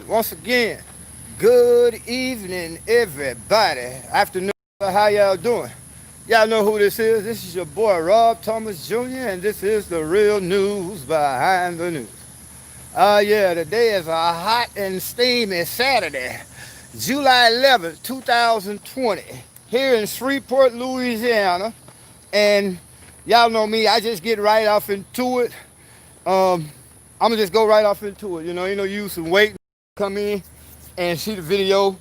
Once again, good evening, everybody. Afternoon, how y'all doing? Y'all know who this is. This is your boy Rob Thomas Jr., and this is the real news behind the news. Yeah, today is a hot and steamy Saturday, July 11th, 2020, here in Shreveport, Louisiana. And y'all know me, I just get right off into it. Um, I'm gonna just go right off into it. You some wait, come in and see the video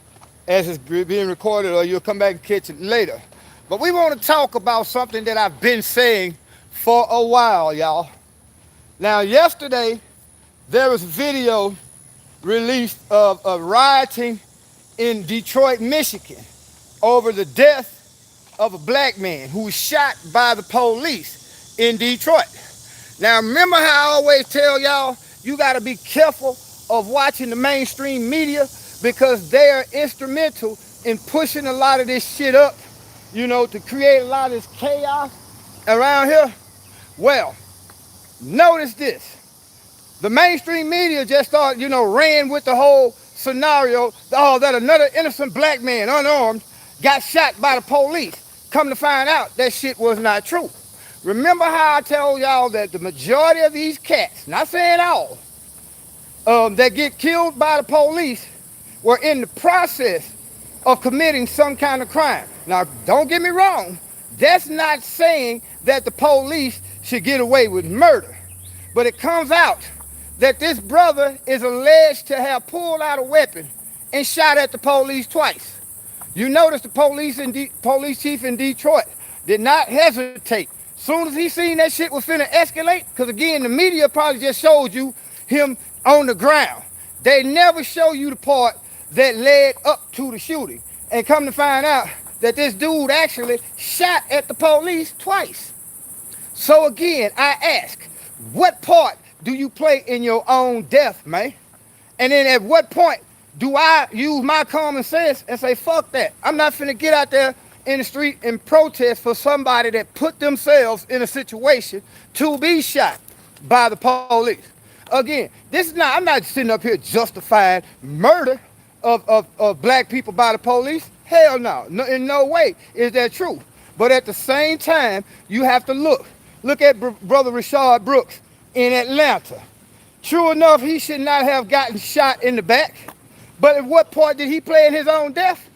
as it's being recorded, or you'll come back and catch it later. But we want to talk about something that I've been saying for a while, y'all. Now, yesterday there was a video released of rioting in Detroit, Michigan, over the death of a black man who was shot by the police in Detroit. Now, remember how I always tell y'all, you got to be careful of watching the mainstream media because they are instrumental in pushing a lot of this shit up, to create a lot of this chaos around here. Well, notice this. The mainstream media just started, ran with the whole scenario, that another innocent black man, unarmed, got shot by the police. Come to find out, that shit was not true. Remember how I told y'all that the majority of these cats, not saying all, that get killed by the police were in the process of committing some kind of crime. Now, don't get me wrong. That's not saying that the police should get away with murder. But it comes out that this brother is alleged to have pulled out a weapon and shot at the police twice. You notice the police chief in Detroit did not hesitate. Soon as he seen that shit was finna escalate, because again, the media probably just showed you him on the ground. They never show you the part that led up to the shooting. And come to find out that this dude actually shot at the police twice. So again, I ask, what part do you play in your own death, man? And then at what point do I use my common sense and say, fuck that. I'm not finna get out there in the street and protest for somebody that put themselves in a situation to be shot by the police. Again, I'm not sitting up here justifying murder of black people by the police. Hell no. In no way is that true. But at the same time, you have to look at Brother Rayshard Brooks in Atlanta. True enough, he should not have gotten shot in the back. But at what point did he play in his own death?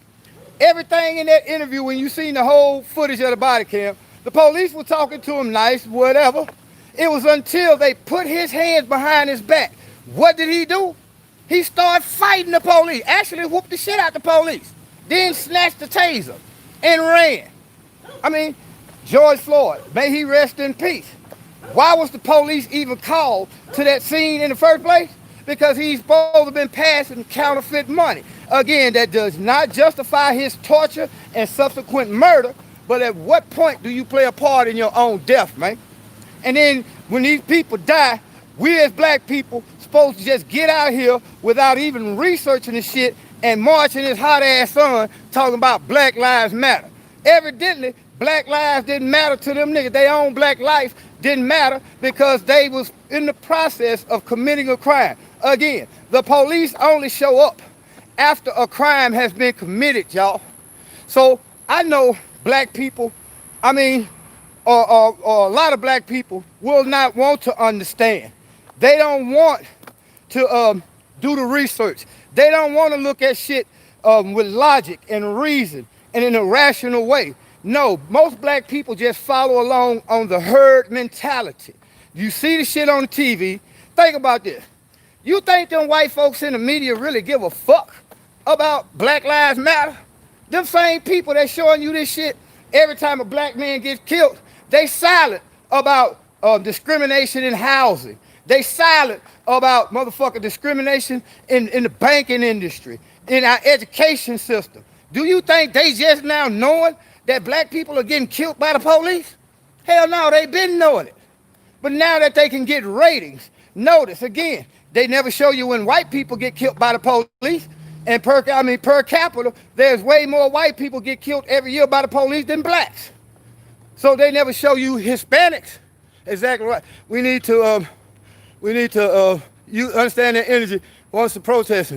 Everything in that interview, when you seen the whole footage of the body cam, the police were talking to him nice, whatever. It was until they put his hands behind his back. What did he do? He started fighting the police. Actually whooped the shit out the police. Then snatched the taser and ran. I mean, George Floyd, may he rest in peace. Why was the police even called to that scene in the first place? Because he's supposed to have been passing counterfeit money. Again, that does not justify his torture and subsequent murder, but at what point do you play a part in your own death, man? And then when these people die, we as black people supposed to just get out here without even researching the shit and marching this hot ass sun talking about Black Lives Matter. Evidently, black lives didn't matter to them niggas. Their own black life didn't matter because they was in the process of committing a crime. Again, the police only show up after a crime has been committed, y'all. So I know black people, or a lot of black people will not want to understand. They don't want to do the research. They don't want to look at shit with logic and reason and in a rational way. No, most black people just follow along on the herd mentality. You see the shit on the TV. Think about this. You think them white folks in the media really give a fuck about Black Lives Matter? Them same people that showing you this shit every time a black man gets killed, they silent about discrimination in housing. They silent about motherfucking discrimination in the banking industry, in our education system. Do you think they just now knowing that black people are getting killed by the police? Hell no, they've been knowing it. But now that they can get ratings, notice again, they never show you when white people get killed by the police. And per capita, there's way more white people get killed every year by the police than blacks. So they never show you Hispanics. Exactly right. We need to you understand that energy. wants to protest.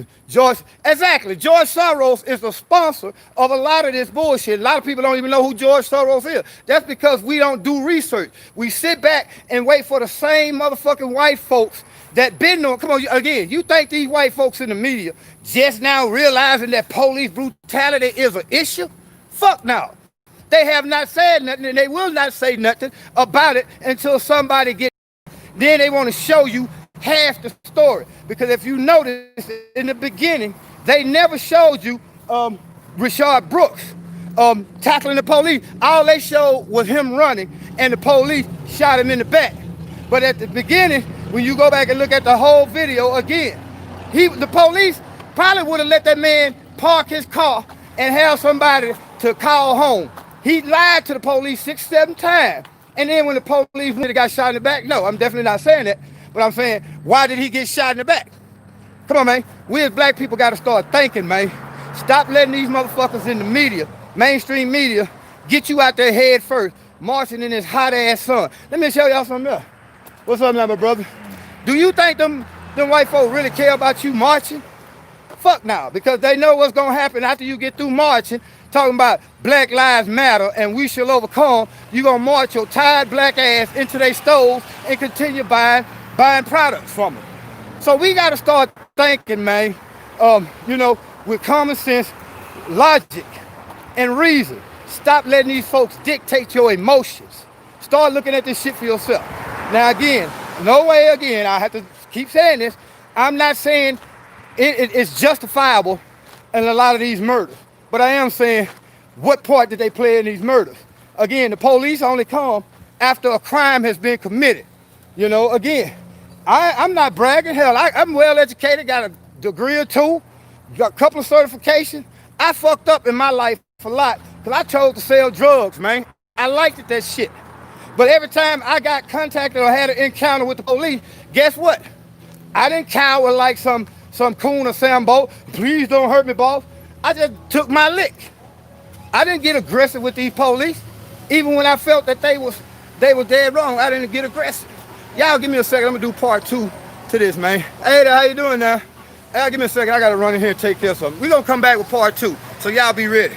Exactly. George Soros is the sponsor of a lot of this bullshit. A lot of people don't even know who George Soros is. That's because we don't do research. We sit back and wait for the same motherfucking white folks that been on. Come on, again, you think these white folks in the media just now realizing that police brutality is an issue? Fuck no. They have not said nothing, and they will not say nothing about it until somebody gets. Then they want to show you half the story. Because if you notice, in the beginning, they never showed you Rayshard Brooks tackling the police. All they showed was him running, and the police shot him in the back. But at the beginning, when you go back and look at the whole video again, the police probably would have let that man park his car and have somebody to call home. He lied to the police 6, 7 times. And then when the police got shot in the back, no, I'm definitely not saying that. But I'm saying, why did he get shot in the back? Come on, man. We as black people got to start thinking, man. Stop letting these motherfuckers in the media, mainstream media, get you out there head first, marching in this hot-ass sun. Let me show y'all something else. What's up now, my brother? Do you think them white folk really care about you marching? Fuck now, because they know what's going to happen after you get through marching, talking about Black Lives Matter and we shall overcome. You're going to march your tired black ass into their stores and continue buying products from them. So we got to start thinking, man, with common sense, logic, and reason. Stop letting these folks dictate your emotions. Start looking at this shit for yourself. Now, again, no way again, I have to keep saying this, I'm not saying it's justifiable in a lot of these murders. But I am saying, what part did they play in these murders? Again, the police only come after a crime has been committed. Again, I'm not bragging. Hell, I'm well educated, got a degree or two, got a couple of certifications. I fucked up in my life a lot because I chose to sell drugs, man. I liked that shit. But every time I got contacted or had an encounter with the police, guess what? I didn't cower like some coon or Sambo. Please don't hurt me, boss. I just took my lick. I didn't get aggressive with these police. Even when I felt that they was dead wrong, I didn't get aggressive. Y'all give me a second. I'm gonna do part 2 to this, man. Hey there, how you doing now? Hey, give me a second. I gotta run in here and take care of something. We're gonna come back with part 2, so y'all be ready.